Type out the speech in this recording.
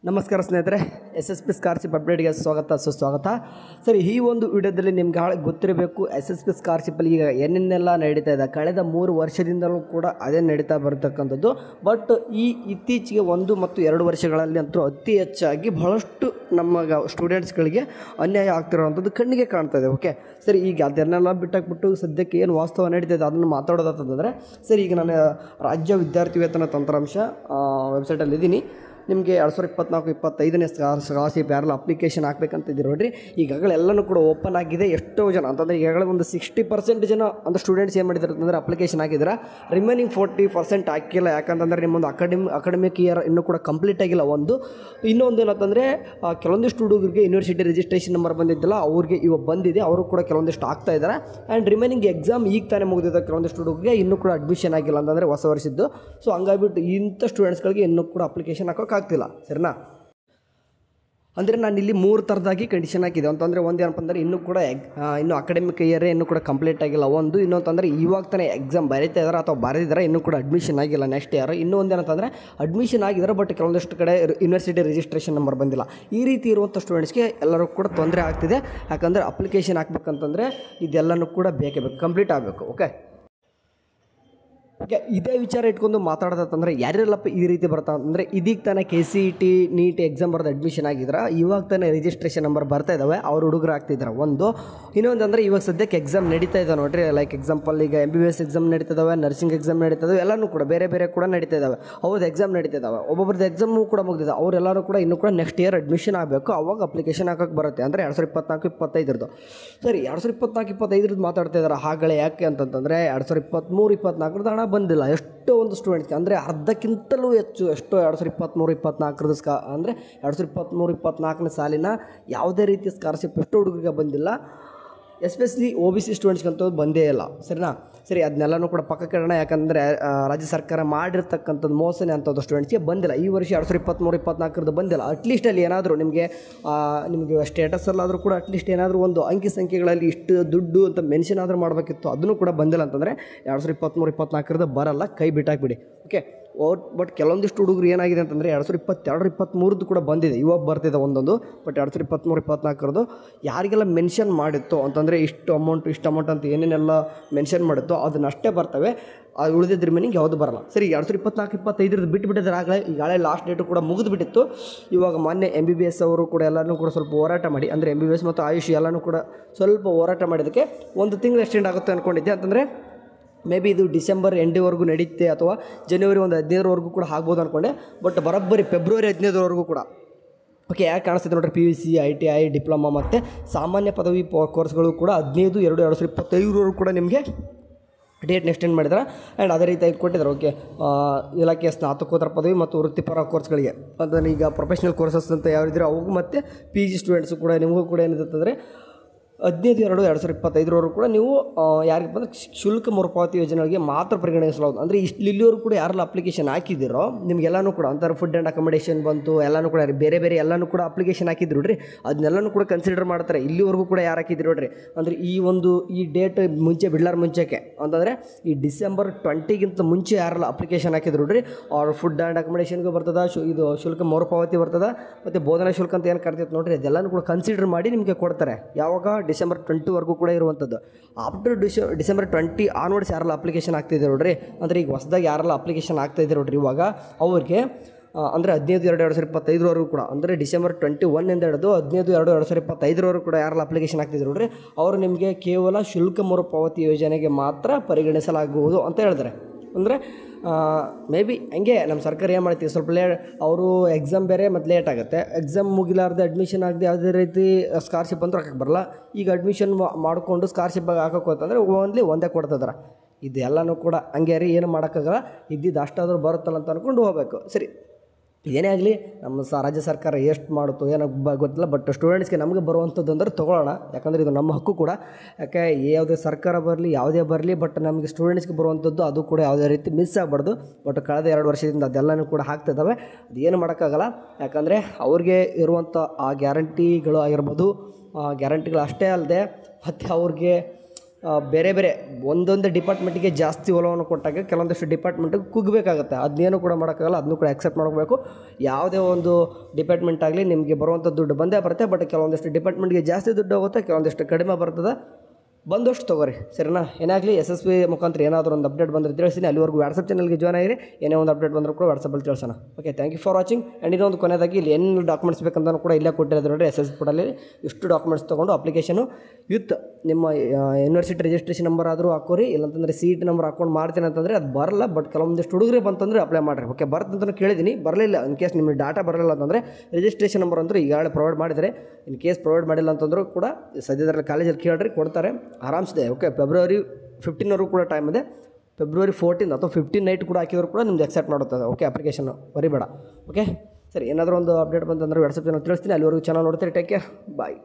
ನಮಸ್ಕಾರ ಸ್ನೇಹಿತರೆ, SSP scholarship ಅಪ್ಡೇಟ್ಗೆ ಸ್ವಾಗತ ಸುಸ್ವಾಗತ. ಸರಿ, ಈ ಒಂದು ವಿಡಿಯೋದಲ್ಲಿ ನಿಮ್ಗೆ ಗೊತ್ತಿರಬೇಕು SSP ಸ್ಕಾಲರ್ಶಿಪ್ಪಲ್ಲಿ ಈಗ ಏನೇನೆಲ್ಲ ನಡೀತಾ ಇದೆ. ಕಳೆದ 3 ವರ್ಷದಿಂದಲೂ ಕೂಡ ಅದೇ ನಡೀತಾ ಬರತಕ್ಕಂಥದ್ದು. ಬಟ್ ಈ ಇತ್ತೀಚೆಗೆ 1 ಮತ್ತು 2 ವರ್ಷಗಳಲ್ಲಿ ಅಂತೂ ಅತಿ ಹೆಚ್ಚಾಗಿ ಬಹಳಷ್ಟು ನಮ್ಮ ಸ್ಟೂಡೆಂಟ್ಸ್ಗಳಿಗೆ ಅನ್ಯಾಯ ಆಗ್ತಿರೋವಂಥದ್ದು ಕಣ್ಣಿಗೆ ಕಾಣ್ತಾ ಇದೆ. ಓಕೆ ಸರಿ, ಈಗ ಅದನ್ನೆಲ್ಲ ಬಿಟ್ಟಾಕ್ಬಿಟ್ಟು ಸದ್ಯಕ್ಕೆ ಏನು ವಾಸ್ತವ ನಡೀತಾ ಇದೆ ಅದನ್ನು ಮಾತಾಡೋದಂತಂದರೆ, ಸರಿ ಈಗ ನಾನು ರಾಜ್ಯ ವಿದ್ಯಾರ್ಥಿ ವೇತನ ತಂತ್ರಾಂಶ ವೆಬ್ಸೈಟಲ್ಲಿ ಇದ್ದೀನಿ. ನಿಮಗೆ 2024-25ನೇ ಸ್ಕಾಲರ್ಶಿಪ್ ಯಾರೆಲ್ಲ ಅಪ್ಲಿಕೇಶನ್ ಹಾಕ್ಬೇಕಂತಿದ್ದೀರಿ ನೋಡಿರಿ, ಈಗಾಗಲೇ ಎಲ್ಲನೂ ಕೂಡ ಓಪನ್ ಆಗಿದೆ. ಎಷ್ಟೋ ಜನ ಅಂತಂದರೆ ಈಗಾಗಲೇ ಒಂದು 60% ಜನ ಅಂದರೆ ಸ್ಟೂಡೆಂಟ್ಸ್ ಏನು ಮಾಡಿದ್ದಾರೆ ಅಂತಂದರೆ ಅಪ್ಲಿಕೇಶನ್ ಹಾಕಿದ್ದಾರೆ. ರಿಮೈನಿಂಗ್ 40% ಹಾಕಿಲ್ಲ. ಯಾಕಂತಂದರೆ ನಿಮ್ಮೊಂದು ಅಕಾಡೆಮಿಕ್ ಇಯರ್ ಇನ್ನೂ ಕೂಡ ಕಂಪ್ಲೀಟ್ ಆಗಿಲ್ಲ. ಇನ್ನೊಂದು ಏನಂತಂದರೆ ಕೆಲವೊಂದಿಷ್ಟು ಹುಡುಗರಿಗೆ ಯೂನಿವರ್ಸಿಟಿ ರಿಜಿಸ್ಟ್ರೇಷನ್ ನಂಬರ್ ಬಂದಿದ್ದಿಲ್ಲ, ಅವ್ರಿಗೆ ಇವಾಗ ಬಂದಿದೆ. ಅವರು ಕೂಡ ಕೆಲವೊಂದಿಷ್ಟು ಆಗ್ತಾ ಇದ್ದಾರೆ. ಆ್ಯಂಡ್ ರಿಮೈನಿಂಗ್ ಎಕ್ಸಾಮ್ ಈಗ ತಾನೇ ಮುಗಿದಿದೆ. ಕೆಲವೊಂದಿಷ್ಟು ಹುಡುಗರಿಗೆ ಇನ್ನೂ ಕೂಡ ಅಡ್ಮಿಷನ್ ಆಗಿಲ್ಲ ಅಂತಂದರೆ ಹೊಸ ವರ್ಷದ್ದು. ಸೊ ಹಂಗಾಗಿಬಿಟ್ಟು ಇಂಥ ಸ್ಟೂಡೆಂಟ್ಸ್ಗಳಿಗೆ ಇನ್ನೂ ಕೂಡ ಅಪ್ಲಿಕೇಶನ್ ಹಾಕೋಕ್ಕಾಗ್ತಿಲ್ಲ. ಸರಿನಾ? ಅಂದರೆ ನಾನು ಇಲ್ಲಿ 3 ಥರದಾಗಿ ಕಂಡೀಷನ್ ಹಾಕಿದೆ. ಅಂತಂದರೆ ಒಂದೇನಪ್ಪ ಅಂದರೆ ಇನ್ನೂ ಕೂಡ ಇನ್ನೂ ಅಕಾಡೆಮಿಕ್ ಇಯರೇ ಇನ್ನೂ ಕೂಡ ಕಂಪ್ಲೀಟ್ ಆಗಿಲ್ಲ. ಇನ್ನೊಂತಂದರೆ ಇವಾಗ ತಾನೇ ಎಕ್ಸಾಮ್ ಬರೀತಾ ಇದ್ದಾರೆ ಅಥವಾ ಬರೆದಿದ್ದಾರೆ, ಇನ್ನೂ ಕೂಡ ಅಡ್ಮಿಷನ್ ಆಗಿಲ್ಲ ನೆಕ್ಸ್ಟ್ ಇಯರ್. ಇನ್ನೂ ಒಂದೇನಂತಂದರೆ ಅಡ್ಮಿಷನ್ ಆಗಿದ್ದಾರೆ ಬಟ್ ಕೆಲವೊಂದಿಷ್ಟು ಕಡೆ ಯೂನಿವರ್ಸಿಟಿ ರಿಜಿಸ್ಟ್ರೇಷನ್ ನಂಬರ್ ಬಂದಿಲ್ಲ. ಈ ರೀತಿ ಇರುವಂಥ ಸ್ಟೂಡೆಂಟ್ಸ್ಗೆ ಎಲ್ಲರೂ ಕೂಡ ತೊಂದರೆ ಆಗ್ತಿದೆ. ಯಾಕಂದರೆ ಅಪ್ಲಿಕೇಶನ್ ಹಾಕ್ಬೇಕಂತಂದರೆ ಇದೆಲ್ಲನೂ ಕೂಡ ಬೇಕೇ ಬೇಕು, ಕಂಪ್ಲೀಟ್ ಆಗಬೇಕು. ಓಕೆ, ಇದೇ ವಿಚಾರ ಇಟ್ಕೊಂಡು ಮಾತಾಡೋದಂತಂದರೆ ಯಾರೆಲ್ಲಪ್ಪ ಈ ರೀತಿ ಬರ್ತಾ ಅಂದರೆ, ಇದೀಗ ತಾನೇ KCET ನೀಟ್ ಎಕ್ಸಾಮ್ ಬರೆದು ಅಡ್ಮಿಷನ್ ಆಗಿದ್ರೆ ಇವಾಗ ತಾನೇ ರಿಜಿಸ್ಟ್ರೇಷನ್ ನಂಬರ್ ಬರ್ತಾ ಇದ್ದಾವೆ, ಅವ್ರು ಹುಡುಗರು ಆಗ್ತಿದ್ದಾರೆ. ಇನ್ನೊಂದಂದರೆ ಇವಾಗ ಸದ್ಯಕ್ಕೆ ಎಕ್ಸಾಮ್ ನಡೀತಾ ಇದೆ ನೋಡಿರಿ. ಲೈಕ್ ಎಕ್ಸಾಂಪಲ್ ಈಗ MBBS ಎಕ್ಸಾಮ್ ನಡೀತಿದ್ದಾವೆ, ನರ್ಸಿಂಗ್ ಎಕ್ಸಾಮ್ ನಡೀತಿದ್ದಾವೆ, ಎಲ್ಲನೂ ಕೂಡ ಬೇರೆ ಬೇರೆ ಕೂಡ ನಡೀತಾ ಇದ್ದಾವೆ. ಅವ್ರದ್ದು ಎಕ್ಸಾಮ್ ನಡೀತಿದ್ದಾವೆ, ಒಬ್ಬೊಬ್ರದ್ದು ಎಕ್ಸಾಮು ಕೂಡ ಮುಗಿದಿದೆ. ಅವರೆಲ್ಲರೂ ಕೂಡ ಇನ್ನೂ ಕೂಡ ನೆಕ್ಸ್ಟ್ ಇಯರ್ ಅಡ್ಮಿಷನ್ ಆಗಬೇಕು. ಅವಾಗ ಅಪ್ಲಿಕೇಶನ್ ಹಾಕೋಕ್ಕೆ ಬರುತ್ತೆ. ಅಂದರೆ 2024-25 ಸರಿ, 2024-25 ಮಾತಾಡ್ತಾ ಇದ್ದಾರೆ. ಹಾಗಲೇ ಯಾಕೆ ಅಂತಂತಂದರೆ 2023-24 ಹಣ ಬಂದಿಲ್ಲ ಎಷ್ಟೋ ಒಂದು ಸ್ಟೂಡೆಂಟ್ಸ್ಗೆ. ಅಂದರೆ ಅರ್ಧಕ್ಕಿಂತಲೂ ಹೆಚ್ಚು ಎಷ್ಟೋ 2023-24 ಅಂದರೆ 2023-24ನೇ ಸಾಲಿನ ಯಾವುದೇ ರೀತಿಯ ಸ್ಕಾಲರ್ಶಿಪ್ ಎಷ್ಟೋ ಹುಡುಗರಿಗೆ ಬಂದಿಲ್ಲ. ಎಸ್ಪೆಷಲಿ OBC ಸ್ಟೂಡೆಂಟ್ಸ್ಗಂತೂ ಬಂದೇ ಇಲ್ಲ. ಸರಿನಾ? ಸರಿ, ಅದನ್ನೆಲ್ಲನೂ ಕೂಡ ಪಕ್ಕಕ್ಕೆ ಇಡೋಣ. ಯಾಕಂದರೆ ರಾಜ್ಯ ಸರ್ಕಾರ ಮಾಡಿರ್ತಕ್ಕಂಥದ್ದು ಮೋಸನೇ ಅಂಥದ್ದು ಸ್ಟೂಡೆಂಟ್ಸ್ಗೆ ಬಂದಿಲ್ಲ. ಈ ವರ್ಷ 2023-24 ಬಂದಿಲ್ಲ. ಅಟ್ಲೀಸ್ಟ್ ಅಲ್ಲಿ ಏನಾದರೂ ನಿಮಗೆ ಸ್ಟೇಟಸಲ್ಲಾದರೂ ಕೂಡ ಅಟ್ಲೀಸ್ಟ್ ಏನಾದರೂ ಒಂದು ಅಂಕಿ ಸಂಖ್ಯೆಗಳಲ್ಲಿ ಇಷ್ಟು ದುಡ್ಡು ಅಂತ ಮೆನ್ಷನ್ ಆದರೂ ಮಾಡಬೇಕಿತ್ತು. ಅದನ್ನು ಕೂಡ ಬಂದಿಲ್ಲ. ಅಂತಂದರೆ 2023-24 ಬರಲ್ಲ, ಕೈ ಬಿಟ್ಟಾಕ್ಬಿಡಿ. ಓಕೆ, ಬಟ್ ಕೆಲವೊಂದಿಷ್ಟು ಹುಡುಗರು ಏನಾಗಿದೆ ಅಂತಂದರೆ 2022-23 ಕೂಡ ಬಂದಿದೆ, ಇವಾಗ ಬರ್ತಿದೆ ಒಂದೊಂದು. ಬಟ್ 2023-24 ಯಾರಿಗೆಲ್ಲ ಮೆನ್ಷನ್ ಮಾಡಿತ್ತು ಅಂತಂದರೆ ಇಷ್ಟು ಅಮೌಂಟ್ ಅಂತ ಏನೇನೆಲ್ಲ ಮೆನ್ಷನ್ ಮಾಡಿತ್ತು ಅದನ್ನಷ್ಟೇ ಬರ್ತವೆ. ಅದು ಉಳಿದಿದ್ದ ರಿಮೈನಿಂಗ್ ಯಾವುದು ಬರಲ್ಲ. ಸರಿ, 2024-25 ಬಿಟ್ಟುಬಿಟ್ಟಿದ್ದಾರೆ. ಈಗಾಗಲೇ ಲಾಸ್ಟ್ ಡೇಟು ಕೂಡ ಮುಗಿದುಬಿಟ್ಟಿತ್ತು. ಇವಾಗ ಮೊನ್ನೆ MBBS ಅವರು ಕೂಡ ಎಲ್ಲನೂ ಕೂಡ ಸ್ವಲ್ಪ ಹೋರಾಟ ಮಾಡಿ, ಅಂದರೆ MBBS ಮತ್ತು ಆಯುಷ್ ಎಲ್ಲನೂ ಕೂಡ ಸ್ವಲ್ಪ ಹೋರಾಟ ಮಾಡಿದ್ದಕ್ಕೆ 1 ತಿಂಗಳು ಎಕ್ಸ್ಟೆಂಡ್ ಆಗುತ್ತೆ ಅಂದ್ಕೊಂಡಿದ್ದೆ. ಅಂತಂದರೆ ಮೇ ಬಿ ಇದು ಡಿಸೆಂಬರ್ ಎಂಡಿವರೆಗೂ ನಡೀತೆ ಅಥವಾ ಜನವರಿ 15ರವರೆಗೂ ಕೂಡ ಆಗ್ಬೋದು ಅಂದ್ಕೊಂಡೆ. ಬಟ್ ಬರೋಬ್ಬರಿ ಫೆಬ್ರವರಿ 15ರವರೆಗೂ ಕೂಡ ಓಕೆ ಯಾಕೆ ಕಾಣಿಸ್ತಿದೆ ನೋಡಿರಿ. PUC, ITI, ಡಿಪ್ಲೊಮಾ ಮತ್ತು ಸಾಮಾನ್ಯ ಪದವಿ ಕೋರ್ಸ್ಗಳು ಕೂಡ 15/2/2025 ಕೂಡ ನಿಮಗೆ ಡೇಟ್ನ ಎಕ್ಸ್ಟೆಂಡ್ ಮಾಡಿದ್ದಾರೆ. ಆ್ಯಂಡ್ ಅದೇ ರೀತಿ ಕೊಟ್ಟಿದ್ದಾರೆ. ಓಕೆ, ಇಲಾಖೆಯ ಸ್ನಾತಕೋತ್ತರ ಪದವಿ ಮತ್ತು ವೃತ್ತಿಪರ ಕೋರ್ಸ್ಗಳಿಗೆ ಅದನ್ನು ಈಗ ಪ್ರೊಫೆಷ್ನಲ್ ಕೋರ್ಸಸ್ ಅಂತ ಯಾವ್ದಿದ್ರೆ ಅವು ಮತ್ತು PG ಸ್ಟೂಡೆಂಟ್ಸು ಕೂಡ ನಿಮಗೂ ಕೂಡ ಏನಿದೆ ಅಂತಂದರೆ 15/2/2025 ಕೂಡ ನೀವು ಯಾರಿಗೆ ಬಂದರೆ ಶುಲ್ಕ ಮರುಪಾವತಿ ಯೋಜನೆಗಳಿಗೆ ಮಾತ್ರ ಪರಿಗಣಿಸಲಾಗುವುದು. ಅಂದರೆ ಇಲ್ಲಿವರೆಗೂ ಕೂಡ ಯಾರೆಲ್ಲ ಅಪ್ಲಿಕೇಶನ್ ಹಾಕಿದ್ದೀರೋ ನಿಮಗೆಲ್ಲನೂ ಕೂಡ ಅಂತಾರೆ ಫುಡ್ ಆ್ಯಂಡ್ ಅಕಾಮಿಡೇಷನ್ ಬಂತು, ಎಲ್ಲನೂ ಕೂಡ ಬೇರೆ ಬೇರೆ ಎಲ್ಲನೂ ಕೂಡ ಅಪ್ಲಿಕೇಶನ್ ಹಾಕಿದ್ರು ನೋಡ್ರಿ, ಅದನ್ನೆಲ್ಲನೂ ಕೂಡ ಕನ್ಸಿಡರ್ ಮಾಡ್ತಾರೆ. ಇಲ್ಲಿವರೆಗೂ ಕೂಡ ಯಾರು ಹಾಕಿದ್ರು ನೋಡ್ರಿ, ಅಂದರೆ ಈ ಡೇಟ್ ಮುಂಚೆ ಬಿಡ್ಲಾರ ಮುಂಚೆಗೆ ಅಂತಂದರೆ ಈ ಡಿಸೆಂಬರ್ 20ಗಿಂತ ಮುಂಚೆ ಯಾರೆಲ್ಲ ಅಪ್ಲಿಕೇಶನ್ ಹಾಕಿದ್ರು ನೋಡ್ರಿ, ಅವ್ರ ಫುಡ್ ಆ್ಯಂಡ್ ಅಕಾಮಿಡೇಷನ್ಗೂ ಬರ್ತದೆ, ಇದು ಶುಲ್ಕ ಮರುಪಾವತಿ ಬರ್ತದೆ, ಮತ್ತು ಬೋಧನಾ ಶುಲ್ಕ ಅಂತ ಏನು ಕರಿತೈತೆ ನೋಡ್ರಿ, ಅದೆಲ್ಲನೂ ಕೂಡ ಕನ್ಸಿಡರ್ ಮಾಡಿ ನಿಮಗೆ ಕೊಡ್ತಾರೆ. ಯಾವಾಗ ಡಿಸೆಂಬರ್ 20ವರೆಗೂ ಕೂಡ ಇರುವಂಥದ್ದು. ಆಫ್ಟರ್ ಡಿಸೆಂಬರ್ 20 ಆನ್ವರ್ಡ್ಸ್ ಯಾರೆಲ್ಲ ಅಪ್ಲಿಕೇಶನ್ ಆಗ್ತಾಯಿದೆ ನೋಡ್ರಿ, ಅಂದರೆ ಈಗ ಹೊಸದಾಗಿ ಯಾರೆಲ್ಲ ಅಪ್ಲಿಕೇಶನ್ ಆಗ್ತಾಯಿದೆ ನೋಡ್ರಿ ಇವಾಗ ಅವ್ರಿಗೆ ಅಂದರೆ 15/2/2025 ಕೂಡ, ಅಂದರೆ ಡಿಸೆಂಬರ್ 21 ಹಿಡಿದು 15/2/2025 ಕೂಡ ಯಾರೆಲ್ಲ ಅಪ್ಲಿಕೇಶನ್ ಆಗ್ತಿದ್ರು ನೋಡ್ರಿ, ಅವರು ನಿಮಗೆ ಕೇವಲ ಶುಲ್ಕ ಮರುಪಾವತಿ ಯೋಜನೆಗೆ ಮಾತ್ರ ಪರಿಗಣಿಸಲಾಗುವುದು ಅಂತ ಹೇಳಿದ್ರೆ. ಅಂದರೆ ಮೇ ಬಿ ಹಂಗೆ ನಮ್ಮ ಸರ್ಕಾರ ಏನು ಮಾಡ್ತೀವಿ, ಸ್ವಲ್ಪ ಅವರು ಎಕ್ಸಾಮ್ ಬೇರೆ ಮತ್ತು ಲೇಟ್ ಆಗುತ್ತೆ. ಎಕ್ಸಾಮ್ ಮುಗಿಲಾರ್ದೆ ಅಡ್ಮಿಷನ್ ಆಗದೆ ಯಾವುದೇ ರೀತಿ ಸ್ಕಾಲರ್ಶಿಪ್ ಅಂತೂ ಹಾಕಕ್ಕೆ ಬರಲ್ಲ. ಈಗ ಅಡ್ಮಿಷನ್ ಮಾಡಿಕೊಂಡು ಸ್ಕಾಲರ್ಶಿಪ್ಪಾಗಿ ಹಾಕೋಕೆ ಅಂತಂದರೆ ಒಂದೇ ಕೊಡ್ತಿದ್ದಾರೆ. ಇದೆಲ್ಲನೂ ಕೂಡ ಹಂಗೆ ರೀ, ಏನು ಮಾಡೋಕ್ಕಾಗಲ್ಲ. ಇದ್ದಿದ್ದು ಅಷ್ಟಾದರೂ ಬರುತ್ತಲ್ಲ ಅಂತ ಅಂದ್ಕೊಂಡು ಹೋಗಬೇಕು. ಸರಿ, ಏನೇ ಆಗಲಿ ನಮ್ಮ ರಾಜ್ಯ ಸರ್ಕಾರ ಎಷ್ಟು ಮಾಡುತ್ತೋ ಏನೋ ಗೊತ್ತಿಲ್ಲ. ಬಟ್ ಸ್ಟೂಡೆಂಟ್ಸ್ಗೆ ನಮಗೆ ಬರುವಂಥದ್ದು ಅಂದರೆ ತೊಗೊಳ್ಳೋಣ, ಯಾಕಂದರೆ ಇದು ನಮ್ಮ ಹಕ್ಕು ಕೂಡ. ಯಾಕೆ ಯಾವುದೇ ಸರ್ಕಾರ ಬರಲಿ ಯಾವುದೇ ಬರಲಿ, ಬಟ್ ನಮಗೆ ಸ್ಟೂಡೆಂಟ್ಸ್ಗೆ ಬರುವಂಥದ್ದು ಅದು ಕೂಡ ಯಾವುದೇ ರೀತಿ ಮಿಸ್ ಆಗಬಾರ್ದು. ಬಟ್ ಕಳೆದ 2 ವರ್ಷದಿಂದ ಅದೆಲ್ಲನೂ ಕೂಡ ಆಗ್ತಿದ್ದಾವೆ. ಅದು ಏನು ಮಾಡೋಕ್ಕಾಗಲ್ಲ. ಯಾಕಂದರೆ ಅವ್ರಿಗೆ ಇರುವಂಥ ಆ ಗ್ಯಾರಂಟಿಗಳು ಆಗಿರ್ಬೋದು, ಗ್ಯಾರಂಟಿಗಳು ಅಷ್ಟೇ ಅಲ್ಲದೆ ಮತ್ತು ಅವ್ರಿಗೆ ಬೇರೆ ಬೇರೆ ಒಂದೊಂದು ಡಿಪಾರ್ಟ್ಮೆಂಟಿಗೆ ಜಾಸ್ತಿ ಒಲವನ್ನು ಕೊಟ್ಟಾಗ ಕೆಲವೊಂದಷ್ಟು ಡಿಪಾರ್ಟ್ಮೆಂಟಿಗೆ ಕುಗ್ಗಬೇಕಾಗುತ್ತೆ. ಅದನ್ನೇನು ಕೂಡ ಮಾಡೋಕ್ಕಾಗಲ್ಲ, ಅದನ್ನು ಕೂಡ ಆಕ್ಸೆಪ್ಟ್ ಮಾಡ್ಕೋಬೇಕು. ಯಾವುದೇ ಒಂದು ಡಿಪಾರ್ಟ್ಮೆಂಟ್ ಆಗಲಿ ನಿಮಗೆ ಬರುವಂಥ ದುಡ್ಡು ಬಂದೇ ಬರುತ್ತೆ. ಬಟ್ ಕೆಲವೊಂದಿಷ್ಟು ಡಿಪಾರ್ಟ್ಮೆಂಟ್ಗೆ ಜಾಸ್ತಿ ದುಡ್ಡು ಹೋಗುತ್ತೆ, ಕೆಲವೊಂದಿಷ್ಟು ಕಡಿಮೆ ಬರ್ತದೆ. ಬಂದಷ್ಟು ತೊಗೊರಿ, ಸರಿನಾ? ಏನಾಗಲಿ SSB ಮುಖಾಂತರ ಏನಾದರೂ ಒಂದು ಅಪ್ಡೇಟ್ ಬಂದರೆ ತಿಳಿಸ್ತೀನಿ. ಅಲ್ಲಿವರೆಗೂ ವಾಟ್ಸಪ್ ಚಾನಲ್ಗೆ ಜಾಯ್ನ್ ಆಗಿರಿ. ಏನೇ ಒಂದು ಅಪ್ಡೇಟ್ ಬಂದರೂ ಕೂಡ ವಾಟ್ಸಪ್ಪಲ್ಲಿ ತಿಳಿಸೋಣ. Okay, thank you for watching. And ಇನ್ನೊಂದು ಕೊನೆಯದಾಗಿ ಇಲ್ಲಿ ಏನು ಡಾಕ್ಯುಮೆಂಟ್ಸ್ ಬೇಕಂತ ಕೂಡ ಇಲ್ಲೇ ಕೊಟ್ಟಿರೋದು ನೋಡಿ. SSB ಪೋರ್ಟಲ್ಲಿ ಇಷ್ಟು ಡಾಕ್ಯುಮೆಂಟ್ಸ್ ತೊಗೊಂಡು ಅಪ್ಲಿಕೇಶನು ವಿತ್ ನಿಮ್ಮ ಯೂನಿವರ್ಸಿಟಿ ರಿಜಿಸ್ಟ್ರೇಷನ್ ನಂಬರ್ ಆದರೂ ಹಾಕೋರಿ. ಇಲ್ಲಾಂತಂದರೆ CET ನಂಬರ್ ಹಾಕೊಂಡು ಮಾಡ್ತೀನಿ ಅಂತಂದರೆ ಅದು ಬರಲ್ಲ. ಬಟ್ ಕೆಲವೊಂದಿಷ್ಟು ಹುಡುಗರೇ ಬಂತಂದರೆ ಅಪ್ಲೈ ಮಾಡಿರಿ. ಓಕೆ, ಬರ್ತಂತಲೂ ಕೇಳಿದ್ದೀನಿ, ಬರಲಿಲ್ಲ. ಇನ್ ಕೇಸ್ ನಿಮಗೆ ಡಾಟಾ ಬರಲಿಲ್ಲ ಅಂತಂದರೆ ರಿಜಿಸ್ಟ್ರೇಷನ್ ನಂಬರ್ ಅಂತೂ ಈಗಾಗಲೇ ಪ್ರೊವೈಡ್ ಮಾಡಿದರೆ. ಇನ್ ಕೇಸ್ ಪ್ರೊವೈಡ್ ಮಾಡಿಲ್ಲ ಅಂತಂದರೂ ಕೂಡ ಸದ್ಯದರಲ್ಲಿ ಕಾಲೇಜಲ್ಲಿ ಕೇಳ್ರಿ, ಕೊಡ್ತಾರೆ ಆರಾಮ್ಸಿದೆ. ಓಕೆ, ಫೆಬ್ರವರಿ 15 ಕೂಡ ಟೈಮ್ ಇದೆ. ಫೆಬ್ರವರಿ 14 ಅಥವಾ 15 ನೈಟ್ ಕೂಡ ಹಾಕಿದ್ರು ಕೂಡ ನಿಮ್ದು ಎಕ್ಸೆಪ್ಟ್ ಮಾಡುತ್ತದೆ. Okay, application ಬರಿಬೇಡ. ಓಕೆ, ಸರಿ. ಏನಾದರೂ ಒಂದು ಅಪ್ಡೇಟ್ ಬಂತಂದರೆ ವಾಟ್ಸಪ್ ಚಾನಲ್ ತಿಳಿಸ್ತೀನಿ. ಅಲ್ಲಿವರೆಗೂ ಚಾನಲ್ ನೋಡ್ತೀರಿ. ಟೇಕ್ ಕೇರ್, ಬಾಯ್.